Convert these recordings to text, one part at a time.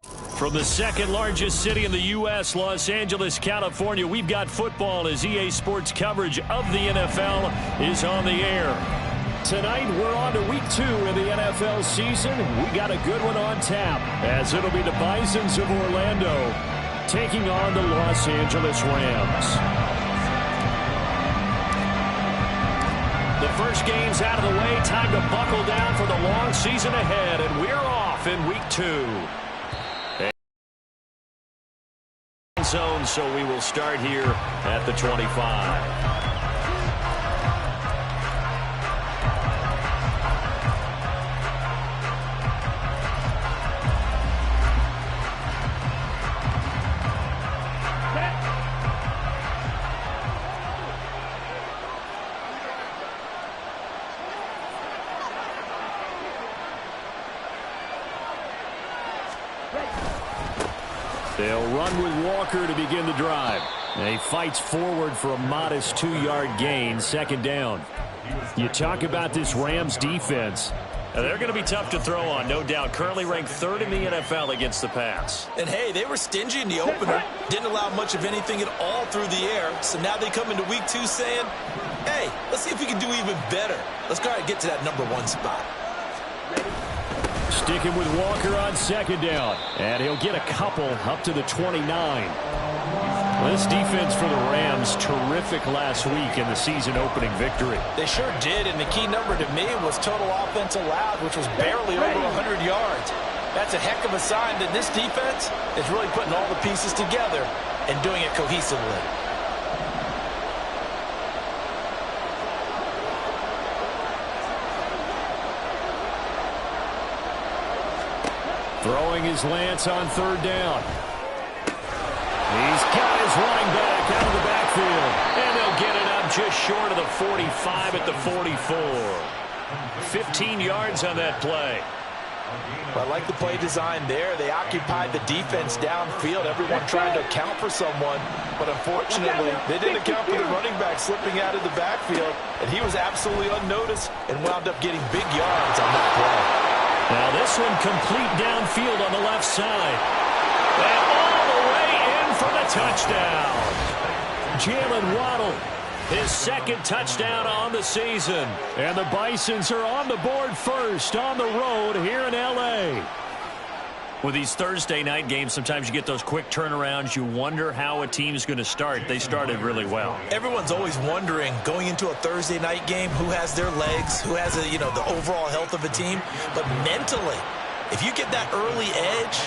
From the second largest city in the U.S., Los Angeles, California, we've got football as EA Sports coverage of the NFL is on the air. Tonight, we're on to week 2 in the NFL season. We got a good one on tap, as it'll be the Bisons of Orlando taking on the Los Angeles Rams. The first game's out of the way. Time to buckle down for the long season ahead, and we're off in week 2. Zone, so we will start here at the 25. They'll run with Walker to begin the drive. And he fights forward for a modest 2-yard gain, second down. You talk about this Rams defense. They're going to be tough to throw on, no doubt. Currently ranked 3rd in the NFL against the pass. And, hey, they were stingy in the opener. Didn't allow much of anything at all through the air. So now they come into week 2 saying, hey, let's see if we can do even better. Let's go ahead and get to that number 1 spot. Sticking with Walker on second down. And he'll get a couple up to the 29. This defense for the Rams, terrific last week in the season-opening victory. They sure did, and the key number to me was total offense allowed, which was barely over 100 yards. That's a heck of a sign that this defense is really putting all the pieces together and doing it cohesively. Throwing his Lance on third down. He's got his running back out of the backfield. And they'll get it up just short of the 45 at the 44. 15 yards on that play. I like the play design there. They occupied the defense downfield. Everyone trying to account for someone. But unfortunately, they didn't account for the running back slipping out of the backfield. And he was absolutely unnoticed and wound up getting big yards on that play. Now this one complete downfield on the left side. And all the way in for the touchdown. Jalen Waddle, his second touchdown on the season. And the Bisons are on the board first on the road here in L.A. With these Thursday night games, sometimes you get those quick turnarounds. You wonder how a team's going to start. They started really well. Everyone's always wondering, going into a Thursday night game, who has their legs, who has the overall health of a team. But mentally, if you get that early edge,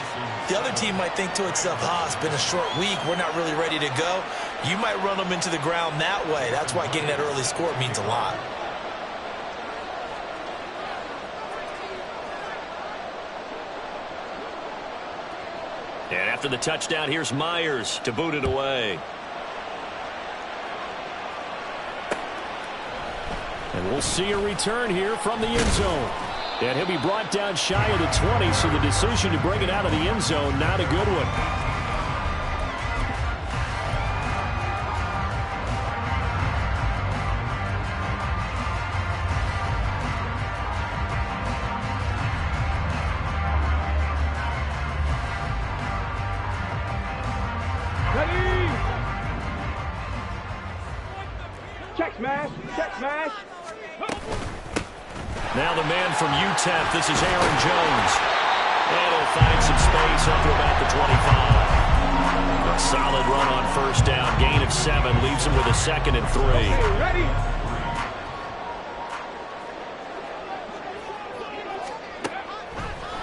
the other team might think to itself, it's been a short week, we're not really ready to go. You might run them into the ground that way. That's why getting that early score means a lot. And after the touchdown, here's Myers to boot it away. And we'll see a return here from the end zone. And he'll be brought down shy of the 20, so the decision to bring it out of the end zone, not a good one. Check smash. Now the man from UTEP, this is Aaron Jones. And he'll find some space up to about the 25. A solid run on first down. Gain of 7 leaves him with a 2nd and 3. Okay, ready?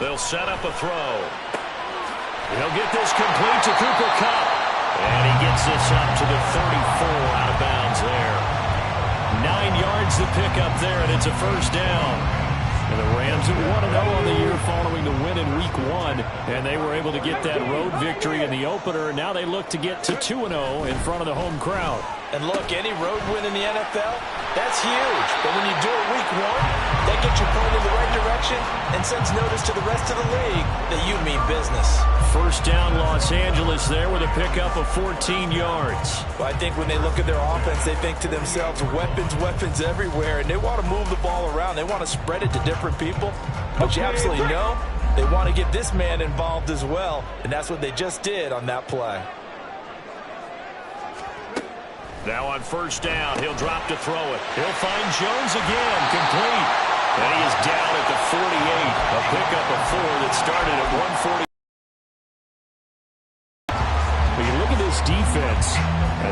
They'll set up a throw. He'll get this complete to Cooper Kupp. And he gets this up to the 34 out of bounds there. 9 yards to pick up there, and it's a first down. And the Rams have 1-0 on the year following the win in Week 1, and they were able to get that road victory in the opener, and now they look to get to 2-0 in front of the home crowd. And look, any road win in the NFL, that's huge. But when you do it Week 1, that gets you pointed in the right direction and sends notice to the rest of the league that you mean business. First down, Los Angeles there with a pickup of 14 yards. Well, I think when they look at their offense, they think to themselves, weapons everywhere, and they want to move the ball around. They want to spread it to different people. But you absolutely know They want to get this man involved as well, and that's what they just did on that play. Now on first down, he'll drop to throw it. He'll find Jones again, complete. And he is down at the 48. A pickup of 4 that started at 140. When you look at this defense,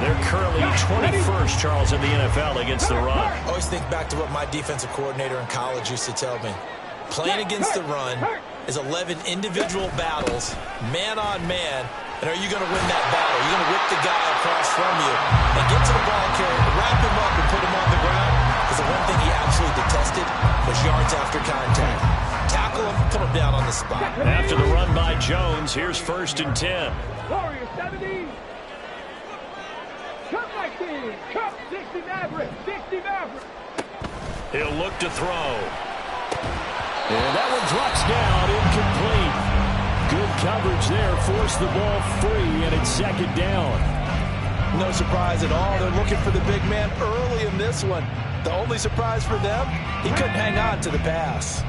they're currently 21st, Charles, in the NFL against the run. I always think back to what my defensive coordinator in college used to tell me. Playing against the run is 11 individual battles, man on man. And are you going to win that battle? Are you going to whip the guy across from you and get to the ball carrier, wrap him up, and put him on the ground? Because the one thing he absolutely detested was yards after contact. Tackle him, put him down on the spot. After the run by Jones, here's 1st and 10. Warrior 70. Cup 19. Cup 60 Maverick. 60 Maverick. He'll look to throw. And that one drops down, incomplete. Good coverage there, forced the ball free, and it's 2nd down. No surprise at all. They're looking for the big man early in this one. The only surprise for them, he couldn't hang on to the pass.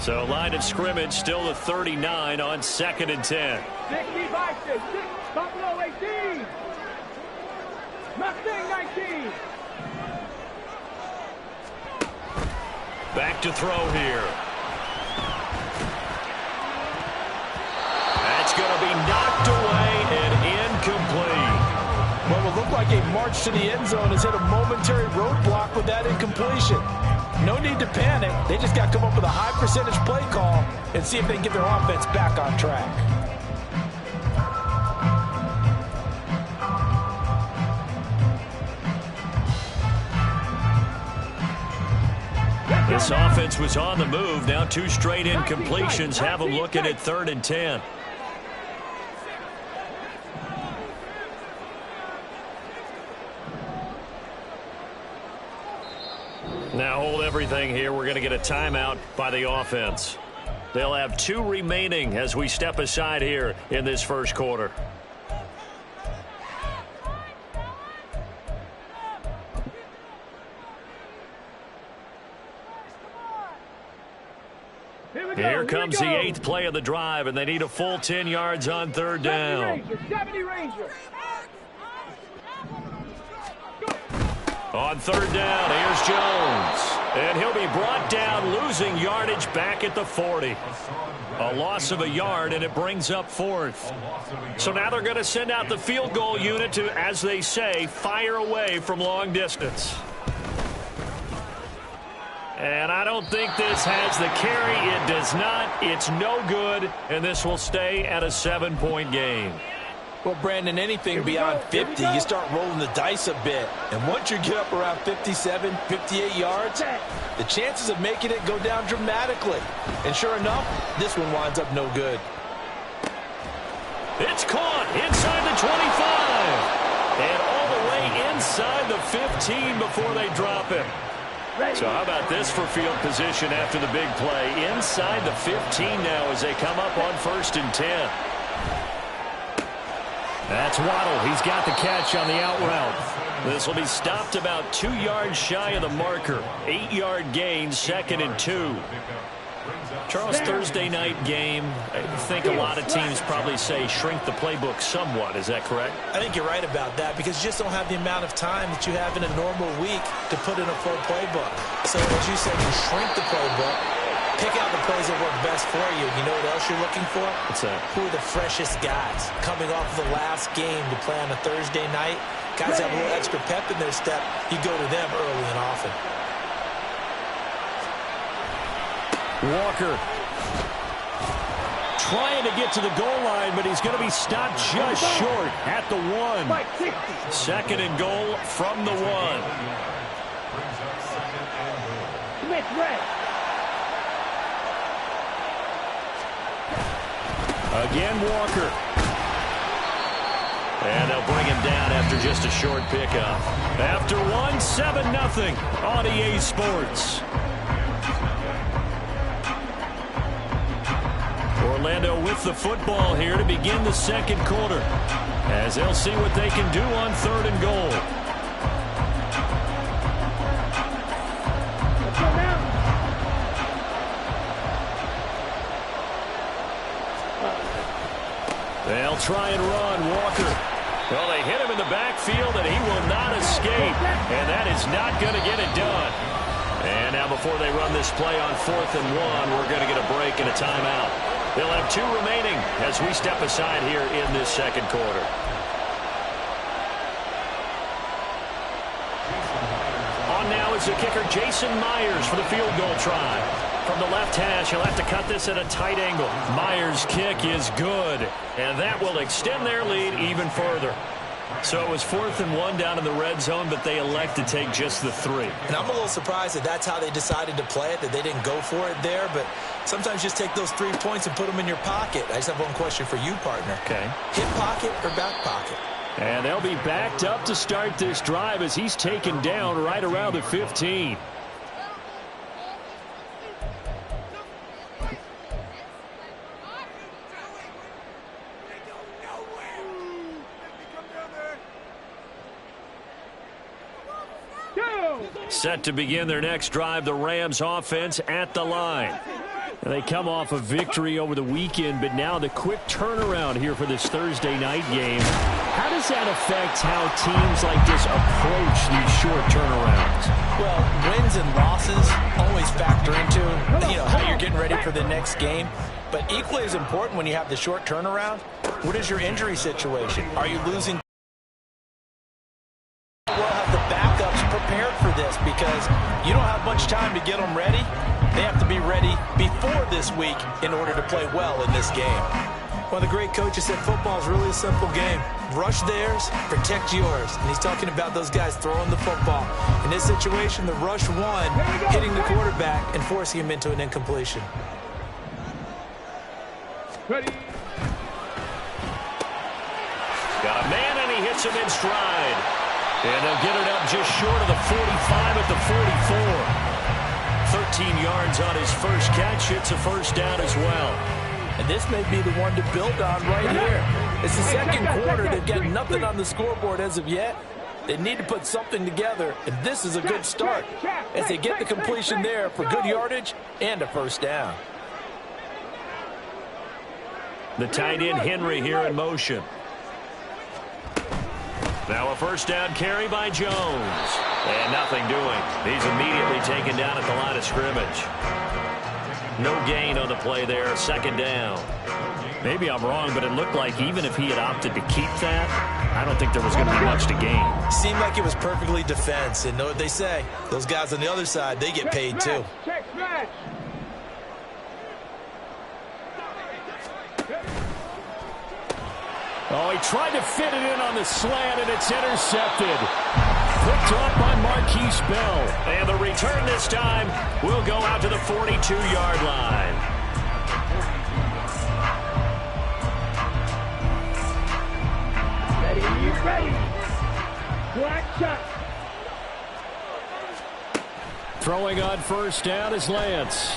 So line of scrimmage still the 39 on 2nd and 10. 60 Bisons. 6 Buffalo 18. Mustang 19. Back to throw here. That's going to be knocked away and incomplete. What will look like a march to the end zone has hit a momentary roadblock with that incompletion. No need to panic. They just got to come up with a high percentage play call and see if they can get their offense back on track. This offense was on the move. Now 2 straight incompletions have them looking at 3rd and 10. Now hold everything here. We're going to get a timeout by the offense. They'll have 2 remaining as we step aside here in this first quarter. Here comes the 8th play of the drive, and they need a full 10 yards on 3rd down. 70 Ranger. On 3rd down, here's Jones. And he'll be brought down, losing yardage back at the 40. A loss of a yard, and it brings up 4th. So now they're going to send out the field goal unit to, as they say, fire away from long distance. And I don't think this has the carry. It does not. It's no good, and this will stay at a 7-point game. Well, Brandon, anything beyond 50, you start rolling the dice a bit. And once you get up around 57, 58 yards, the chances of making it go down dramatically. And sure enough, this one winds up no good. It's caught inside the 25. And all the way inside the 15 before they drop it. So how about this for field position after the big play? Inside the 15 now as they come up on 1st and 10. That's Waddle. He's got the catch on the out route. This will be stopped about 2 yards shy of the marker. 8-yard gain, 2nd and 2. Charles, Thursday night game, I think a lot of teams probably say shrink the playbook somewhat. Is that correct? I think you're right about that because you just don't have the amount of time that you have in a normal week to put in a full playbook. So as you said, you shrink the playbook, pick out the plays that work best for you. You know what else you're looking for? What's that? Who are the freshest guys coming off of the last game to play on a Thursday night? Guys have a little extra pep in their step. You go to them early and often. Walker trying to get to the goal line, but he's going to be stopped just short at the 1. 2nd and goal from the 1. Smith red. Again, Walker. And they'll bring him down after just a short pickup. After 1, 7-0 on EA Sports. Orlando with the football here to begin the 2nd quarter, as they'll see what they can do on 3rd and goal. They'll try and run. Walker. Well, they hit him in the backfield, and he will not escape. And that is not going to get it done. And now before they run this play on 4th and 1, we're going to get a break and a timeout. They'll have 2 remaining as we step aside here in this second quarter. On now is the kicker, Jason Myers, for the field goal try. From the left hash, he'll have to cut this at a tight angle. Myers' kick is good, and that will extend their lead even further. So it was 4th and 1 down in the red zone, but they elect to take just the 3. And I'm a little surprised that that's how they decided to play it, that they didn't go for it there. But sometimes just take those 3 points and put them in your pocket. I just have one question for you, partner. Okay. Hip pocket or back pocket? And they'll be backed up to start this drive as he's taken down right around the 15. Set to begin their next drive, the Rams offense at the line. And they come off a victory over the weekend, but now the quick turnaround here for this Thursday night game. How does that affect how teams like this approach these short turnarounds? Well, wins and losses always factor into, how you're getting ready for the next game. But equally as important when you have the short turnaround, what is your injury situation? Are you losing? We'll have the backups prepared for this because you don't have much time to get them ready. They have to be ready before this week in order to play well in this game. One of the great coaches said football is really a simple game. Rush theirs, protect yours. And he's talking about those guys throwing the football. In this situation, the rush one, hitting the quarterback and forcing him into an incompletion. Ready. Got a man, and he hits him in stride. And they'll get it up just short of the 45 at the 44. 13 yards on his first catch. It's a first down as well. And this may be the one to build on right here. It's the second quarter. They've got nothing on the scoreboard as of yet. They need to put something together, and this is a good start as they get the completion there for good yardage and a first down. The tight end Henry here in motion. Now a first down carry by Jones. And nothing doing. He's immediately taken down at the line of scrimmage. No gain on the play there. Second down. Maybe I'm wrong, but it looked like even if he had opted to keep that, I don't think there was going to be much to gain. Seemed like it was perfectly defense. And know what they say. Those guys on the other side, they get paid too. Check smash. Oh, he tried to fit it in on the slant, and it's intercepted. Picked off by Marquise Bell. And the return this time will go out to the 42-yard line. Ready. Black shot. Throwing on first down is Lance.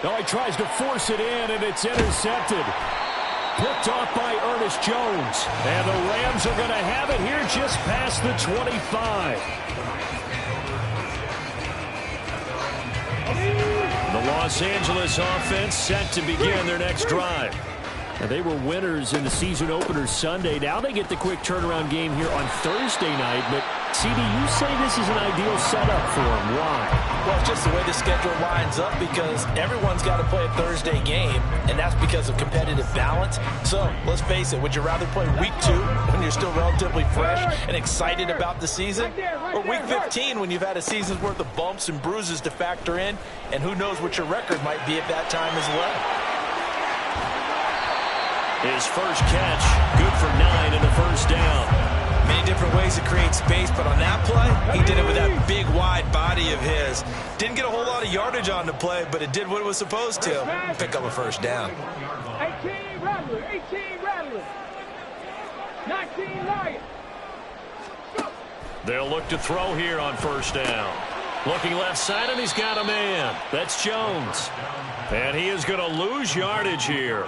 Oh, he tries to force it in, and it's intercepted. Picked off by Ernest Jones. And the Rams are going to have it here just past the 25. The Los Angeles offense set to begin their next drive. Now, they were winners in the season opener Sunday. Now they get the quick turnaround game here on Thursday night. But, CD, you say this is an ideal setup for them. Why? Well, it's just the way the schedule lines up because everyone's got to play a Thursday game, and that's because of competitive balance. So, let's face it, would you rather play week 2 when you're still relatively fresh and excited about the season? Or week 15 when you've had a season's worth of bumps and bruises to factor in, and who knows what your record might be at that time as well? His first catch, good for 9 and a first down. Many different ways to create space, but on that play, he did it with that big, wide body of his. Didn't get a whole lot of yardage on the play, but it did what it was supposed to. Pick up a first down. 18 Rattler, 18 Rattler. 19 Lion. They'll look to throw here on first down. Looking left side, and he's got a man. That's Jones. And he is going to lose yardage here.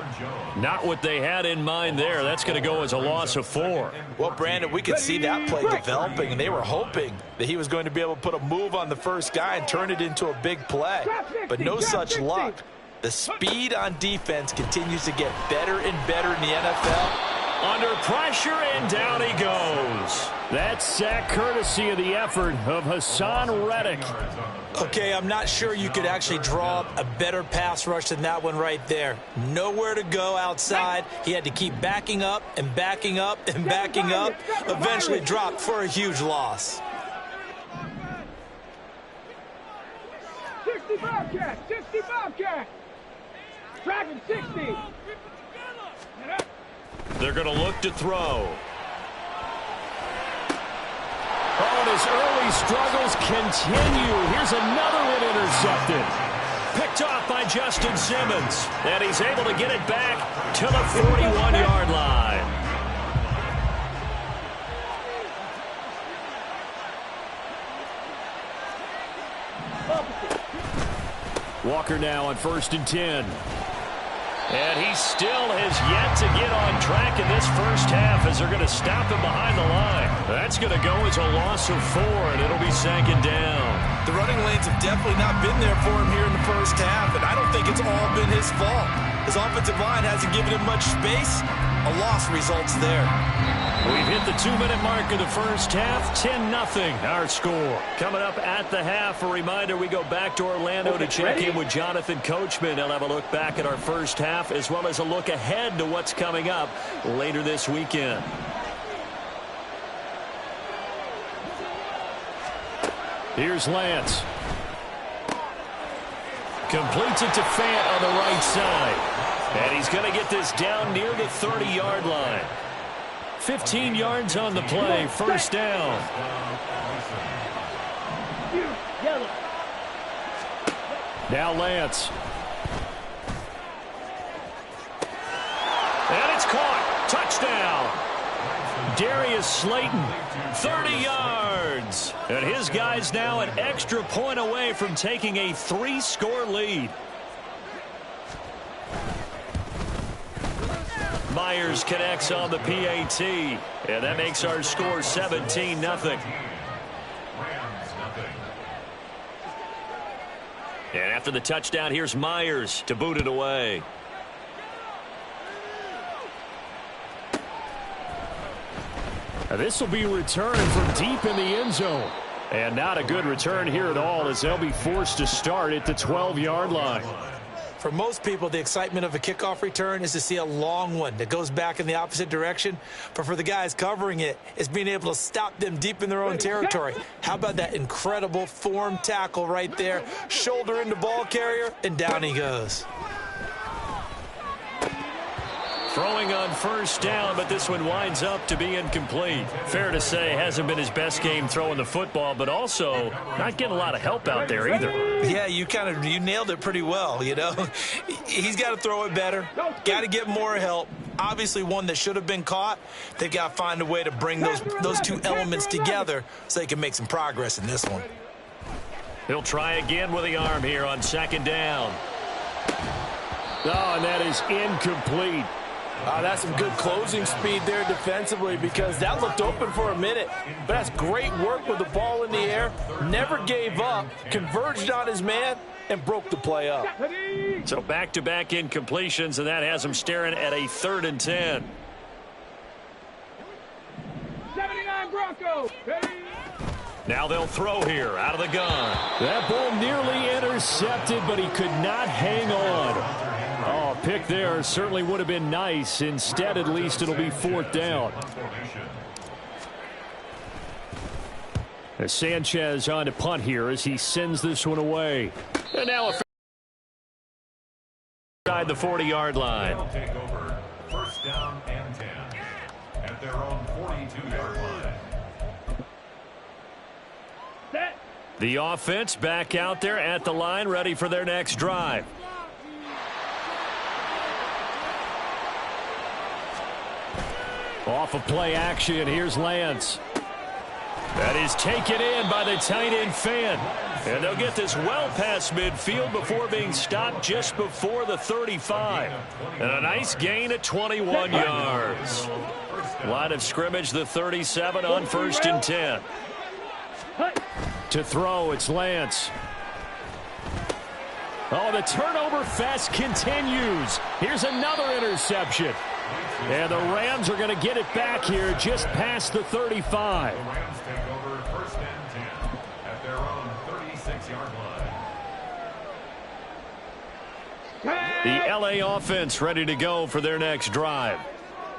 Not what they had in mind there. That's going to go as a loss of 4. Well, Brandon, we could see that play developing, and they were hoping that he was going to be able to put a move on the first guy and turn it into a big play. But no such luck. The speed on defense continues to get better and better in the NFL. Under pressure, and down he goes. That sack courtesy of the effort of Hassan Reddick. Okay, I'm not sure you could actually draw up a better pass rush than that one right there. Nowhere to go outside. He had to keep backing up and backing up and backing up. Eventually dropped for a huge loss. 60 Bobcat! 60 Bobcat! Dragon 60! They're going to look to throw. Oh, and his early struggles continue. Here's another one intercepted. Picked off by Justin Simmons. And he's able to get it back to the 41-yard line. Walker now on 1st and 10. And he still has yet to get on track in this first half as they're going to stop him behind the line. That's going to go as a loss of 4, and it'll be 2nd down. The running lanes have definitely not been there for him here in the first half, and I don't think it's all been his fault. His offensive line hasn't given him much space. A loss results there. We've hit the 2-minute mark of the first half. 10-0 our score. Coming up at the half, a reminder we go back to Orlando to check in with Jonathan Coachman. He'll have a look back at our first half as well as a look ahead to what's coming up later this weekend. Here's Lance. Completes it to Fant on the right side. And he's going to get this down near the 30-yard line. 15 yards on the play, 1st down. Now Lance. And it's caught. Touchdown. Darius Slayton, 30 yards. And his guy's now an extra point away from taking a 3-score lead. Myers connects on the PAT, and that makes our score 17-0. And after the touchdown, here's Myers to boot it away. Now this will be returning from deep in the end zone. And not a good return here at all as they'll be forced to start at the 12-yard line. For most people, the excitement of a kickoff return is to see a long one that goes back in the opposite direction. But for the guys covering it, it's being able to stop them deep in their own territory. How about that incredible form tackle right there? Shoulder into ball carrier, and down he goes. Throwing on 1st down, but this one winds up to be incomplete. Fair to say, hasn't been his best game throwing the football, but also not getting a lot of help out there either. Yeah, you nailed it pretty well, you know. He's got to throw it better, got to get more help. Obviously one that should have been caught. They've got to find a way to bring those two elements together so they can make some progress in this one. He'll try again with the arm here on 2nd down. Oh, and that is incomplete. That's some good closing speed there defensively because that looked open for a minute. But that's great work with the ball in the air. Never gave up, converged on his man, and broke the play up. So back-to-back incompletions, and that has him staring at a 3rd and 10. 79 Broncos. Now they'll throw here out of the gun. That ball nearly intercepted, but he could not hang on. Oh, a pick there certainly would have been nice. Instead, at least, it'll be 4th down. As Sanchez on to punt here as he sends this one away. And now a inside the 40-yard line. Take over 1st down and 10 at their own 42-yard line. Set. The offense back out there at the line, ready for their next drive. Off of play action, here's Lance. That is taken in by the tight end Fant. And they'll get this well past midfield before being stopped just before the 35. And a nice gain of 21 yards. Line of scrimmage, the 37 on 1st and 10. To throw, it's Lance. Oh, the turnover fest continues. Here's another interception. And the Rams are going to get it back here just past the 35. The Rams take over 1st and 10 at their own 36-yard line. The LA offense ready to go for their next drive.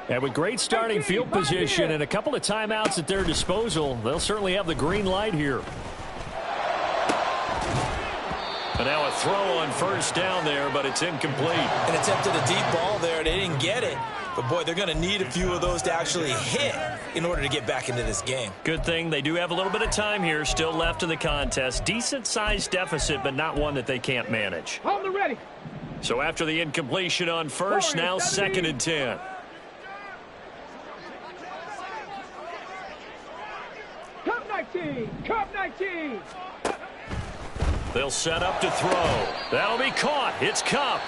And with great starting field position and a couple of timeouts at their disposal, they'll certainly have the green light here. And now a throw on 1st down there, but it's incomplete. And attempted a deep ball there. They didn't get it. But, boy, they're going to need a few of those to actually hit in order to get back into this game. Good thing they do have a little bit of time here still left in the contest. Decent-sized deficit, but not one that they can't manage. On the ready. So after the incompletion on 1st, now 2nd and 10. Cup 19. Cup 19. They'll set up to throw. That'll be caught. It's Cup.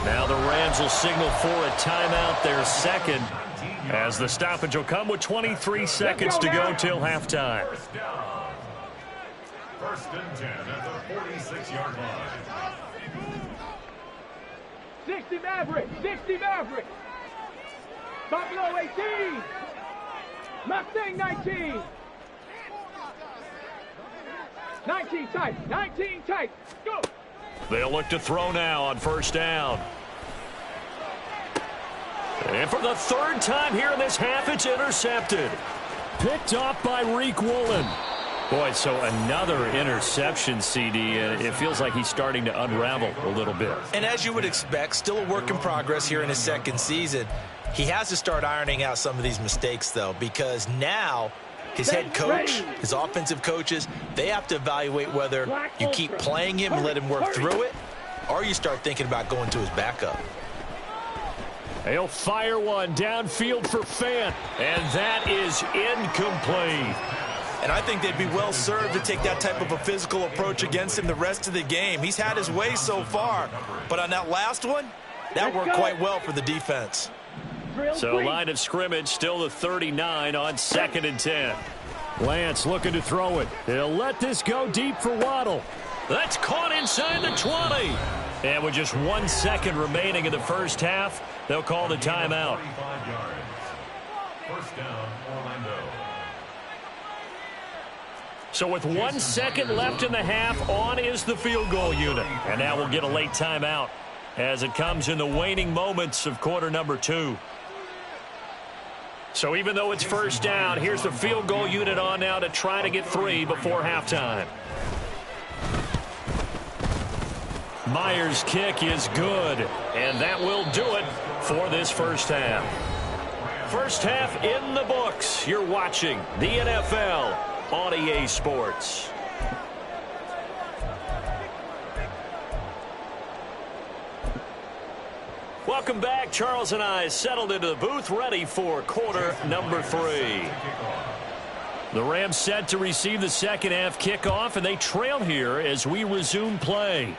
Now the Rams will signal for a timeout, their second, as the stoppage will come with 23 seconds to go till halftime. 1st and 10 at the 46-yard line. 60 Maverick. 60 Maverick. Buffalo 18. Mustang 19. 19 tight. 19 tight. Go. They'll look to throw now on 1st down. And for the 3rd time here in this half, it's intercepted. Picked off by Reek Woolen. Boy, so another interception, CD. It feels like he's starting to unravel a little bit. And as you would expect, still a work in progress here in his 2nd season. He has to start ironing out some of these mistakes, though, because now his head coach, his offensive coaches, they have to evaluate whether you keep playing him and let him work through it, or you start thinking about going to his backup. He'll fire one downfield for Fant, and that is incomplete. And I think they'd be well served to take that type of a physical approach against him the rest of the game. He's had his way so far, but on that last one, that worked quite well for the defense. So line of scrimmage still the 39 on 2nd and 10. Lance looking to throw it. He'll let this go deep for Waddle. That's caught inside the 20. And with just 1 second remaining in the 1st half, they'll call the timeout. 1st down, Orlando. So with 1 second left in the half, on is the field goal unit. And now we'll get a late timeout as it comes in the waning moments of quarter number 2. So even though it's 1st down, here's the field goal unit on now to try to get 3 before halftime. Myers' kick is good, and that will do it for this 1st half. 1st half in the books. You're watching the NFL on EA Sports. Welcome back. Charles and I settled into the booth, ready for quarter number 3. The Rams set to receive the 2nd half kickoff, and they trail here as we resume play.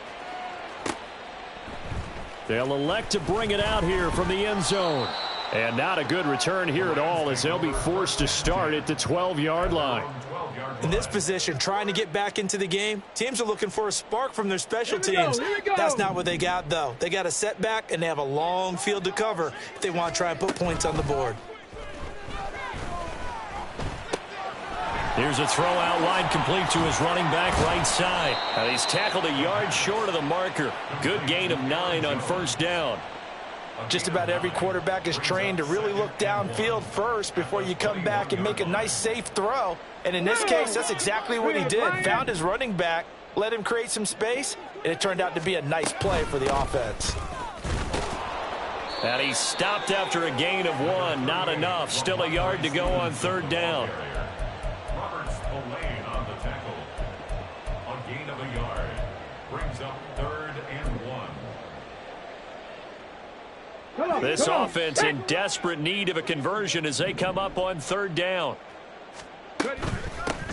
They'll elect to bring it out here from the end zone. And not a good return here at all, as they'll be forced to start at the 12-yard line. In this position, trying to get back into the game, teams are looking for a spark from their special teams. That's not what they got, though. They got a setback, and they have a long field to cover if they want to try and put points on the board. Here's a throw out wide, complete to his running back right side. And he's tackled a yard short of the marker. Good gain of 9 on 1st down. Just about every quarterback is trained to really look downfield first before you come back and make a nice, safe throw. And in this case, that's exactly what he did. Found his running back, let him create some space, and it turned out to be a nice play for the offense. And he stopped after a gain of 1. Not enough. Still a yard to go on 3rd down. On the tackle. On gain of a yard. Brings up 3rd and 1. This offense in desperate need of a conversion as they come up on 3rd down.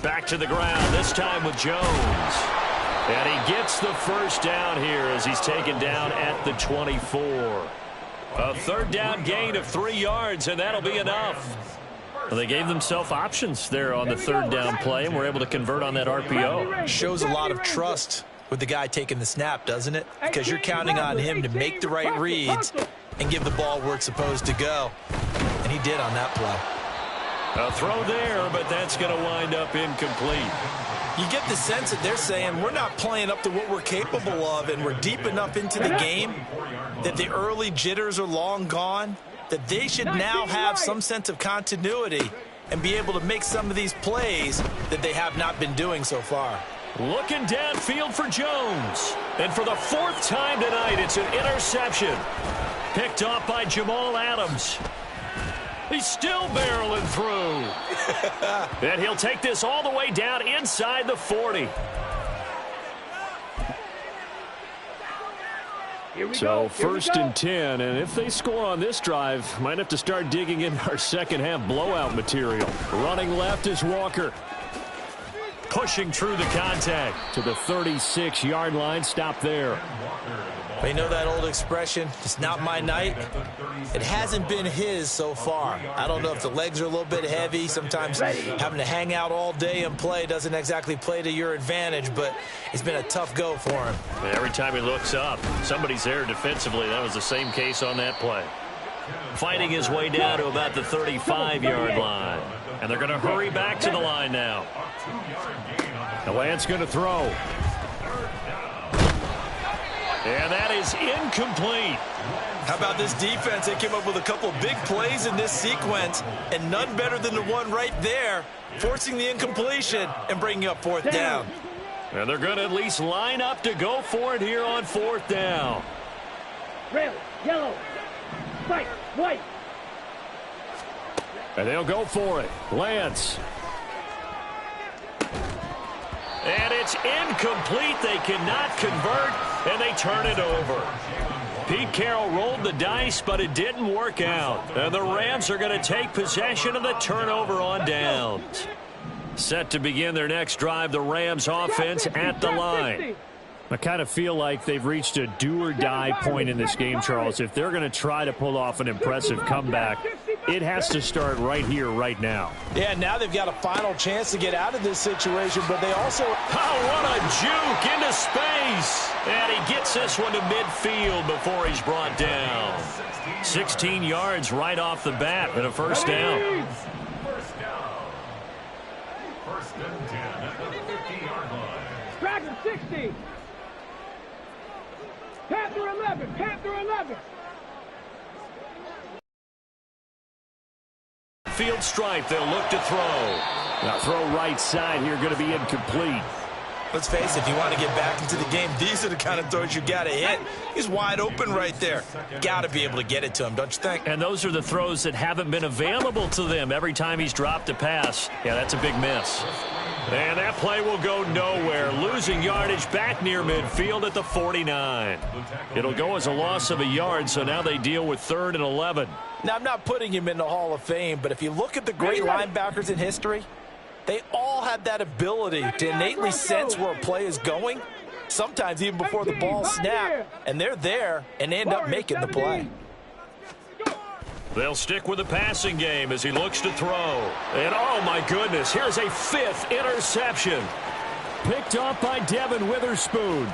Back to the ground, this time with Jones. And he gets the 1st down here as he's taken down at the 24. A 3rd down gain of 3 yards, and that'll be enough. Well, they gave themselves options there on the 3rd down play and were able to convert on that RPO. Shows a lot of trust with the guy taking the snap, doesn't it? Because you're counting on him to make the right reads and give the ball where it's supposed to go. And he did on that play. A throw there, but that's going to wind up incomplete. You get the sense that they're saying we're not playing up to what we're capable of, and we're deep enough into the game that the early jitters are long gone, that they should now have some sense of continuity and be able to make some of these plays that they have not been doing so far. Looking downfield for Jones. And for the 4th time tonight, it's an interception. Picked off by Jamal Adams. He's still barreling through. And he'll take this all the way down inside the 40. So 1st and 10, and if they score on this drive, might have to start digging in our second half blowout material. Running left is Walker. Pushing through the contact to the 36-yard line. Stop there. But you know that old expression, it's not my night? It hasn't been his so far. I don't know if the legs are a little bit heavy. Sometimes having to hang out all day and play doesn't exactly play to your advantage, but it's been a tough go for him. Every time he looks up, somebody's there defensively. That was the same case on that play. Fighting his way down to about the 35-yard line. And they're going to hurry back to the line now. The Lance going to throw. And that is incomplete. How about this defense? They came up with a couple of big plays in this sequence, and none better than the one right there, forcing the incompletion and bringing up 4th down. And they're going to at least line up to go for it here on 4th down. Red, yellow, white, white. And they'll go for it. Lance. And it's incomplete. They cannot convert, and they turn it over. Pete Carroll rolled the dice, but it didn't work out. And the Rams are going to take possession of the turnover on downs. Set to begin their next drive, the Rams offense at the line. I kind of feel like they've reached a do-or-die point in this game, Charles. If they're going to try to pull off an impressive comeback, it has to start right here, right now. Yeah, now they've got a final chance to get out of this situation, but they also... Oh, what a juke into space. And he gets this one to midfield before he's brought down. 16 yards right off the bat and a 1st down. First and 10 at the 50-yard line. Dragon 60. Panther 11. Panther 11. Field stripe, they'll look to throw. Now throw right side here, going to be incomplete. Let's face it, if you want to get back into the game, these are the kind of throws you got to hit. He's wide open right there. Got to be able to get it to him, don't you think? And those are the throws that haven't been available to them every time he's dropped a pass. Yeah, that's a big miss. And that play will go nowhere. Losing yardage back near midfield at the 49. It'll go as a loss of a yard, so now they deal with 3rd and 11. Now, I'm not putting him in the Hall of Fame, but if you look at the great linebackers in history, they all have that ability to innately sense where a play is going, sometimes even before the ball snaps, and they're there and end up making the play. They'll stick with the passing game as he looks to throw. And, oh, my goodness, here's a 5th interception. Picked off by Devin Witherspoon.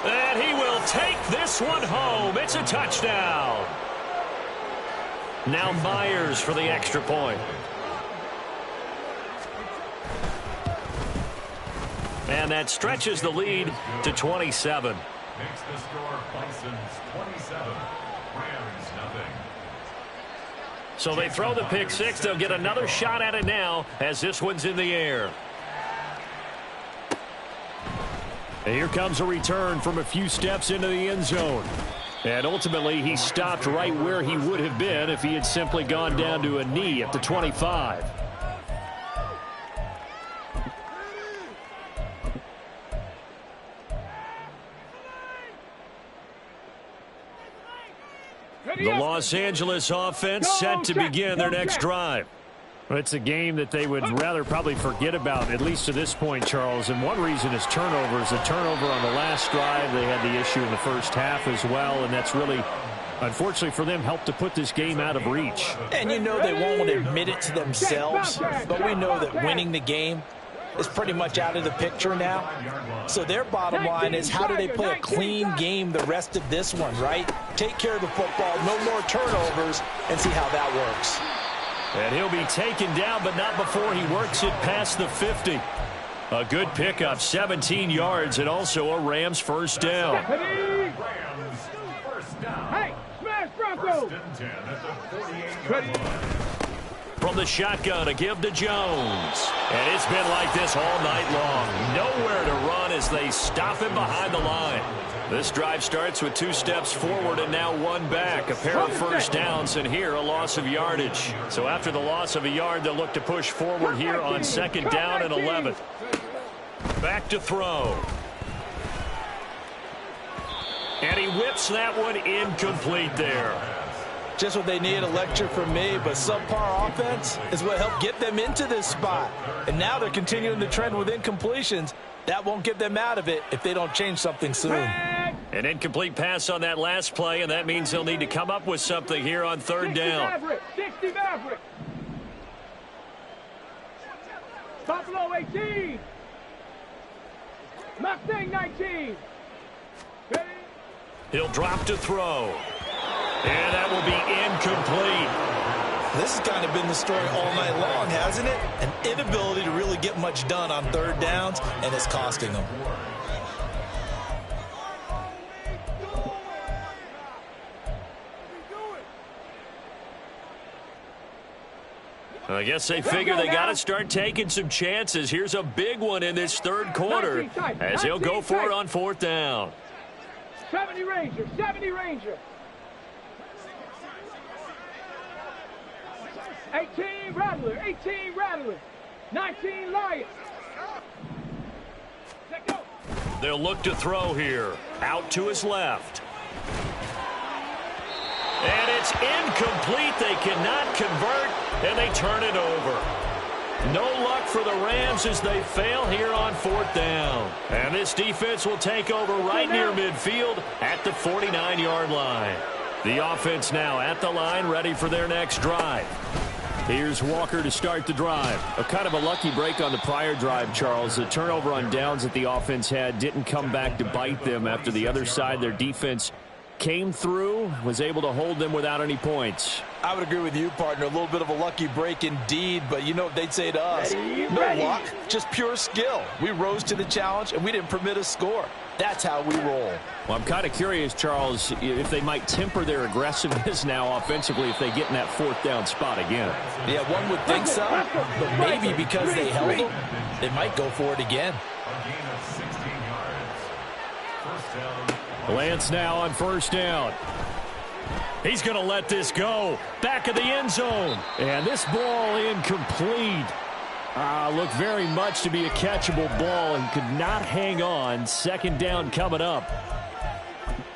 And he will take this one home. It's a touchdown. Now Myers for the extra point. And that stretches the lead to 27. Makes the score Bisons 27, Rams nothing. So they throw the pick 6. They'll get another shot at it now as this one's in the air. And here comes a return from a few steps into the end zone. And ultimately, he stopped right where he would have been if he had simply gone down to a knee at the 25. The Los Angeles offense set to begin their next drive. It's a game that they would rather probably forget about, at least to this point, Charles. And one reason is turnovers. A turnover on the last drive. They had the issue in the first half as well, and that's really, unfortunately for them, helped to put this game out of reach. And you know they won't admit it to themselves, but we know that winning the game is pretty much out of the picture now. So their bottom line is, how do they play a clean game the rest of this one, right? Take care of the football, no more turnovers, and see how that works. And he'll be taken down, but not before he works it past the 50. A good pickup, 17 yards, and also a Rams first down. Hey, smash Broncos! From the shotgun, a give to Jones. And it's been like this all night long. Nowhere to run as they stop him behind the line. This drive starts with 2 steps forward and now 1 back. A pair of first downs, and here a loss of yardage. So after the loss of a yard, they'll look to push forward here on 2nd down and 11. Back to throw. And he whips that one incomplete there. Just what they need, a lecture from me, but subpar offense is what helped get them into this spot. And now they're continuing the trend with incompletions. That won't get them out of it if they don't change something soon. An incomplete pass on that last play, and that means they'll need to come up with something here on 3rd down. 60 Maverick. Buffalo 18. Mustang 19. Ready? He'll drop to throw. And that will be incomplete. This has kind of been the story all night long, hasn't it? An inability to really get much done on 3rd downs, and it's costing them. I guess they figure they got to start taking some chances. Here's a big one in this 3rd quarter as he'll go for it on 4th down. 70 Ranger, 70 Ranger. 18 Rattler, 18 Rattler. 19 Lion. Let go. They'll look to throw here. Out to his left. And it's incomplete. They cannot convert, and they turn it over. No luck for the Rams as they fail here on 4th down. And this defense will take over right near midfield at the 49-yard line. The offense now at the line, ready for their next drive. Here's Walker to start the drive. A kind of a lucky break on the prior drive, Charles. The turnover on downs that the offense had didn't come back to bite them after the other side. Their defense came through, was able to hold them without any points. I would agree with you, partner. A little bit of a lucky break indeed, but you know what they'd say to us? No luck, just pure skill. We rose to the challenge, and we didn't permit a score. That's how we roll. Well, I'm kind of curious, Charles, if they might temper their aggressiveness now offensively if they get in that 4th down spot again. Yeah, one would think so, but maybe because they held them, they might go for it again. Lance now on 1st down. He's going to let this go. Back of the end zone. And this ball incomplete. Looked very much to be a catchable ball and could not hang on. 2nd down coming up.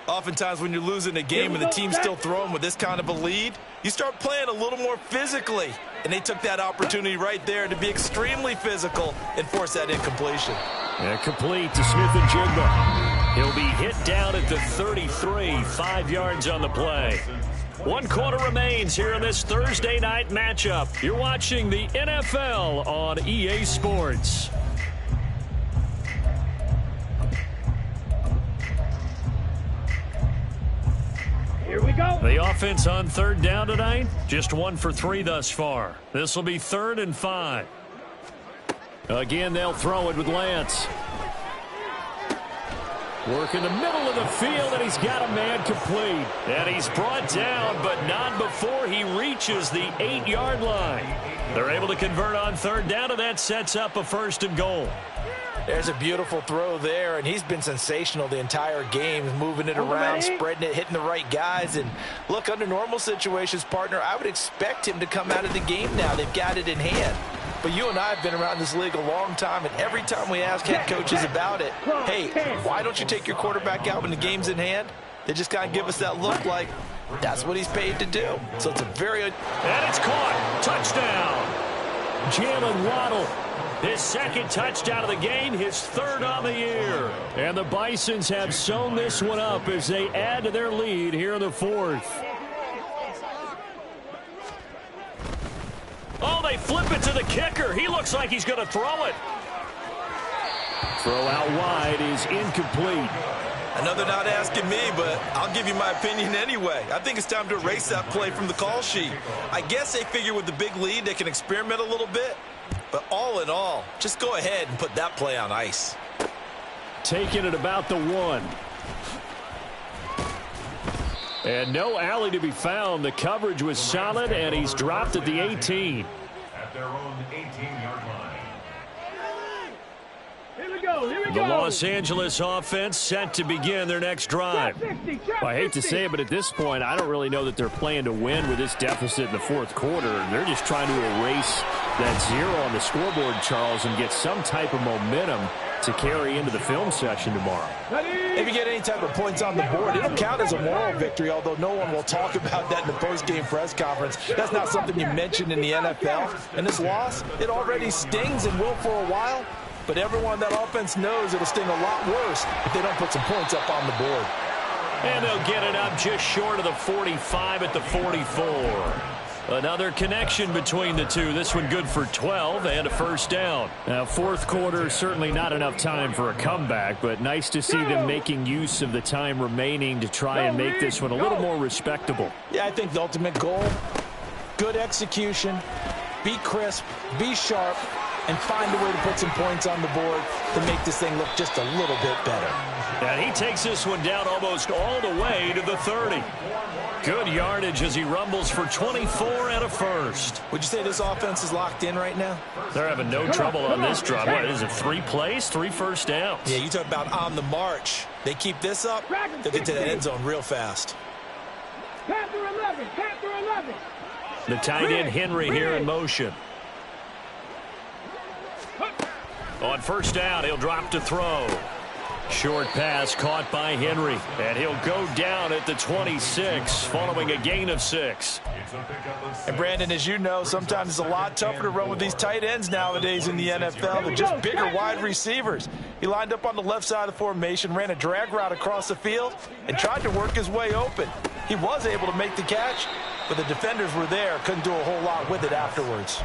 Oftentimes when you're losing a game and the team's still throwing with this kind of a lead, you start playing a little more physically. And they took that opportunity right there to be extremely physical and force that incompletion. And complete to Smith-Njigba. He'll be hit down at the 33, 5 yards on the play. 1 quarter remains here in this Thursday night matchup. You're watching the NFL on EA Sports. Here we go. The offense on 3rd down tonight, just 1 for 3 thus far. This will be 3rd and 5. Again, they'll throw it with Lance. Work in the middle of the field, and he's got a man complete. And he's brought down, but not before he reaches the 8-yard line. They're able to convert on 3rd down, and that sets up a 1st and goal. There's a beautiful throw there, and he's been sensational the entire game, moving it around, spreading it, hitting the right guys. And look, under normal situations, partner, I would expect him to come out of the game now. They've got it in hand. But you and I have been around this league a long time, and every time we ask head coaches about it, hey, why don't you take your quarterback out when the game's in hand? They just kind of give us that look like that's what he's paid to do. So it's a very... And it's caught. Touchdown. Jalen Waddle. His 2nd touchdown of the game, his 3rd on the year. And the Bisons have sewn this one up as they add to their lead here in the 4th. Oh, they flip it to the kicker. He looks like he's going to throw it. Throw out wide is incomplete. I know they're not asking me, but I'll give you my opinion anyway. I think it's time to erase that play from the call sheet. I guess they figure with the big lead they can experiment a little bit. But all in all, just go ahead and put that play on ice. Taking it about the 1. And no alley to be found. The coverage was solid, and he's dropped at the 18. At their own 18-yard line. Here we go. The Los Angeles offense set to begin their next drive. Well, I hate to say it, but at this point, I don't really know that they're playing to win with this deficit in the fourth quarter. They're just trying to erase that 0 on the scoreboard, Charles, and get some type of momentum to carry into the film session tomorrow. If you get any type of points on the board, it'll count as a moral victory, although no one will talk about that in the post-game press conference. That's not something you mentioned in the NFL. And this loss, it already stings and will for a while. But everyone that offense knows it'll sting a lot worse if they don't put some points up on the board. And they'll get it up just short of the 45 at the 44. Another connection between the two. This one good for 12 and a first down. Now, fourth quarter, certainly not enough time for a comeback, but nice to see them making use of the time remaining to try and make this one a little more respectable. Yeah, I think the ultimate goal, good execution, be crisp, be sharp, and find a way to put some points on the board to make this thing look just a little bit better. And he takes this one down almost all the way to the 30. Good yardage as he rumbles for 24 and a first. Would you say this offense is locked in right now? They're having no trouble on this drive. What is it, 3 plays, 3 first downs? Yeah, you talk about on the march. They keep this up, they'll get to that end zone real fast. Panther 11, Panther 11. The tight end Henry here in motion. On first down, he'll drop to throw. Short pass caught by Henry, and he'll go down at the 26 following a gain of 6. And Brandon, as you know, sometimes it's a lot tougher to run with these tight ends nowadays in the NFL. They're just bigger wide receivers. He lined up on the left side of the formation, ran a drag route across the field, and tried to work his way open. He was able to make the catch, but the defenders were there, couldn't do a whole lot with it afterwards.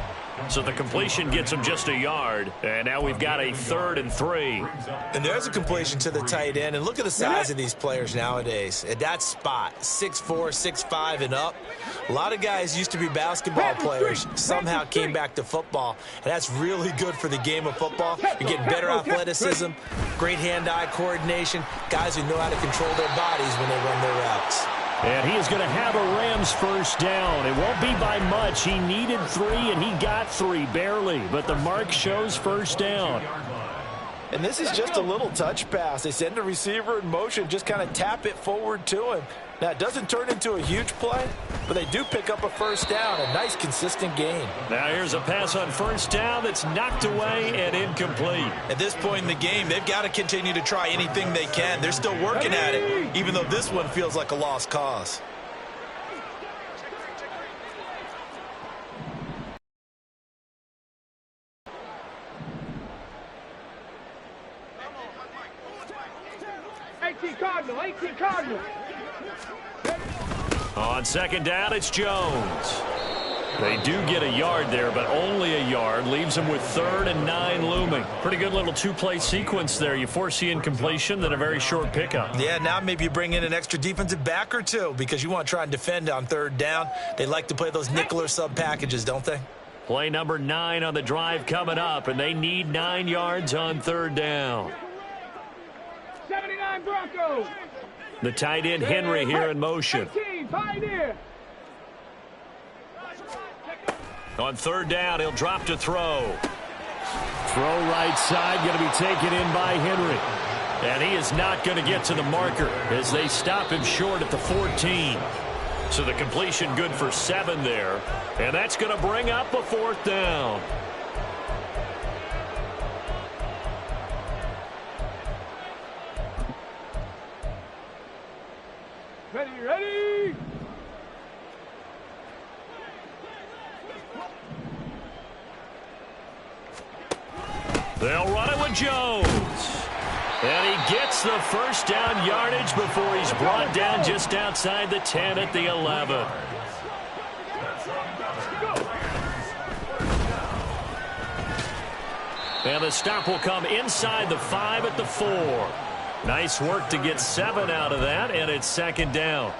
So the completion gets him just a yard, and now we've got a 3rd and 3. And there's a completion to the tight end, and look at the size of these players nowadays. At that spot, 6'4", 6'5", and up. A lot of guys used to be basketball players, somehow came back to football, and that's really good for the game of football. You're getting better athleticism, great hand-eye coordination, guys who know how to control their bodies when they run their routes. And he is going to have a Rams first down. It won't be by much. He needed 3, and he got 3, barely. But the mark shows first down. And this is just a little touch pass. They send the receiver in motion, just kind of tap it forward to him. Now, it doesn't turn into a huge play, but they do pick up a first down, a nice, consistent gain. Now here's a pass on first down that's knocked away and incomplete. At this point in the game, they've got to continue to try anything they can. They're still working at it, even though this one feels like a lost cause. Cardinal. On second down, it's Jones. They do get a yard there, but only a yard. Leaves them with 3rd and 9 looming. Pretty good little 2-play sequence there. You force the incompletion, then a very short pickup. Yeah, now maybe you bring in an extra defensive back or two because you want to try and defend on 3rd down. They like to play those nickel or sub packages, don't they? Play number 9 on the drive coming up, and they need 9 yards on 3rd down. 79 Broncos. The tight end Henry here in motion. 18, Pioneer. On 3rd down, he'll drop to throw. Throw right side, going to be taken in by Henry. And he is not going to get to the marker as they stop him short at the 14. So the completion good for 7 there. And that's going to bring up a 4th down. Ready. They'll run it with Jones. And he gets the first down yardage before he's brought down just outside the 10 at the 11. And the stop will come inside the 5 at the 4. Nice work to get 7 out of that, and it's second down.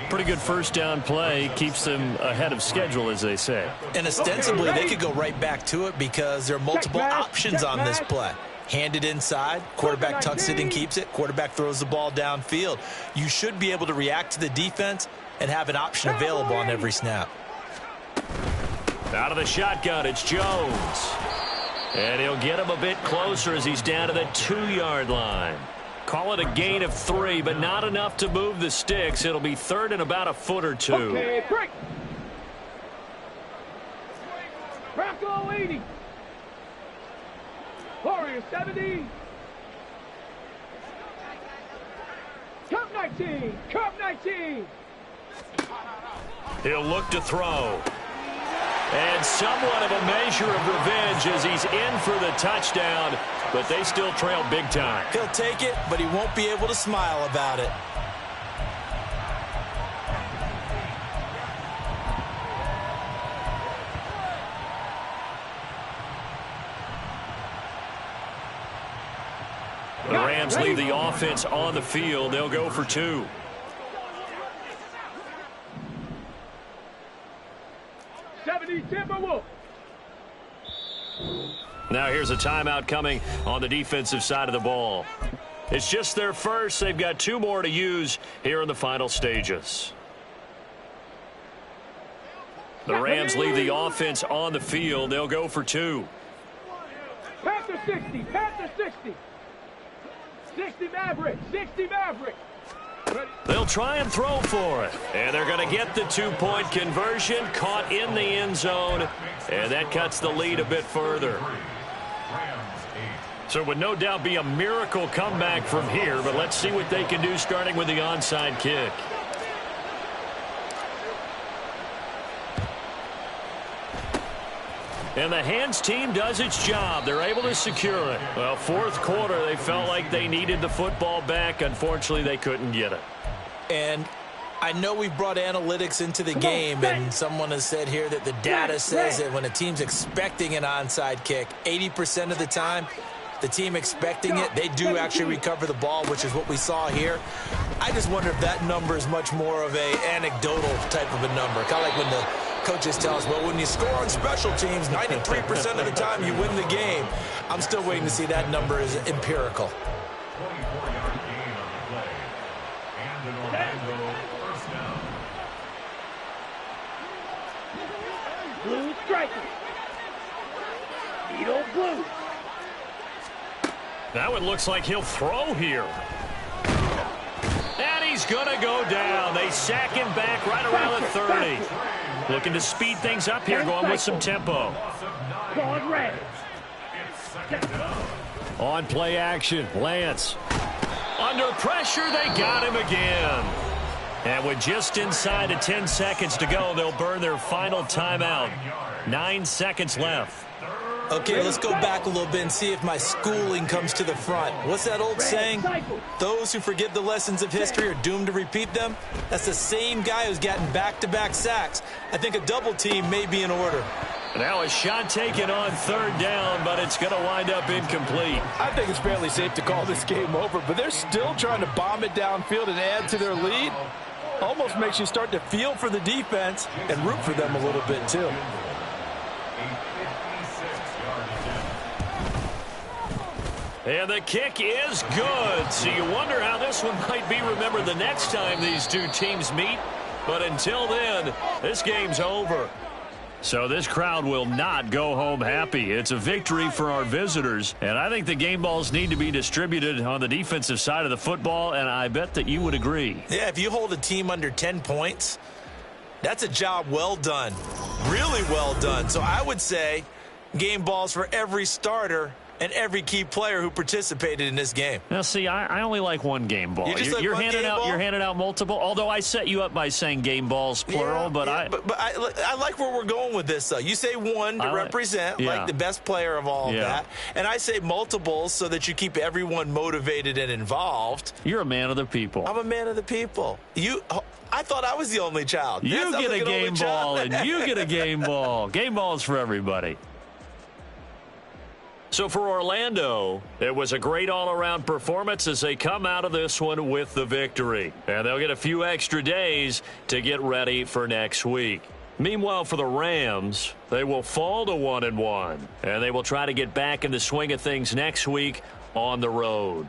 Pretty good first down play. Keeps them ahead of schedule, as they say. And ostensibly, they could go right back to it because there are multiple options on this play. Hand it inside, quarterback tucks it and keeps it, quarterback throws the ball downfield. You should be able to react to the defense and have an option available on every snap. Out of the shotgun, it's Jones. And he'll get him a bit closer as he's down to the 2-yard line. Call it a gain of 3, but not enough to move the sticks. It'll be third and about a foot or 2. Okay, break. Bronco 80. Warrior 70. Cup 19. Cup 19. He'll look to throw. And somewhat of a measure of revenge as he's in for the touchdown, but they still trail big time. He'll take it, but he won't be able to smile about it. The Rams leave the offense on the field. They'll go for 2. Now here's a timeout coming on the defensive side of the ball. It's just their first. They've got 2 more to use here in the final stages. The Rams leave the offense on the field. They'll go for 2. Panther 60. Panther 60. 60 Maverick. 60 Maverick. They'll try and throw for it. And they're going to get the 2-point conversion. Caught in the end zone. And that cuts the lead a bit further. So it would no doubt be a miracle comeback from here. But let's see what they can do starting with the onside kick. And the hands team does its job. They're able to secure it. Well, fourth quarter, they felt like they needed the football back. Unfortunately, they couldn't get it. And I know we've brought analytics into the game, and someone has said here that the data says that when a team's expecting an onside kick, 80% of the time, the team expecting it, they do actually recover the ball, which is what we saw here. I just wonder if that number is much more of a anecdotal type of a number. Kind of like when the coaches tell us, well, when you score on special teams, 93% of the time you win the game. I'm still waiting to see that number is empirical. 24-yard gain on the play. And an Orlando first down. Blue striker. Beetle blue. That one looks like he'll throw here. And he's going to go down. They sack him back right around the 30. Looking to speed things up here, going with some tempo. Going red. On play action, Lance. Under pressure, they got him again. And with just inside of 10 seconds to go, they'll burn their final timeout. 9 seconds left. Okay, let's go back a little bit and see if my schooling comes to the front. What's that old saying? Those who forget the lessons of history are doomed to repeat them. That's the same guy who's gotten back-to-back sacks. I think a double team may be in order. Now a shot taken on third down, but it's going to wind up incomplete. I think it's fairly safe to call this game over, but they're still trying to bomb it downfield and add to their lead. Almost makes you start to feel for the defense and root for them a little bit, too. And the kick is good. So you wonder how this one might be remembered the next time these two teams meet. But until then, this game's over. So this crowd will not go home happy. It's a victory for our visitors. And I think the game balls need to be distributed on the defensive side of the football, and I bet that you would agree. Yeah, if you hold a team under 10 points, that's a job well done. Really well done. So I would say game balls for every starter and every key player who participated in this game. Now, see, I only like one game ball. You're handing out multiple. Although I set you up by saying game balls plural, but I like where we're going with this, though. You say one to represent, like the best player of all of that, and I say multiples so that you keep everyone motivated and involved. You're a man of the people. I'm a man of the people. I thought I was the only child. You get a game ball, and you get a game ball. Game balls for everybody. So for Orlando, it was a great all-around performance as they come out of this one with the victory. And they'll get a few extra days to get ready for next week. Meanwhile, for the Rams, they will fall to 1-1, and they will try to get back in the swing of things next week on the road.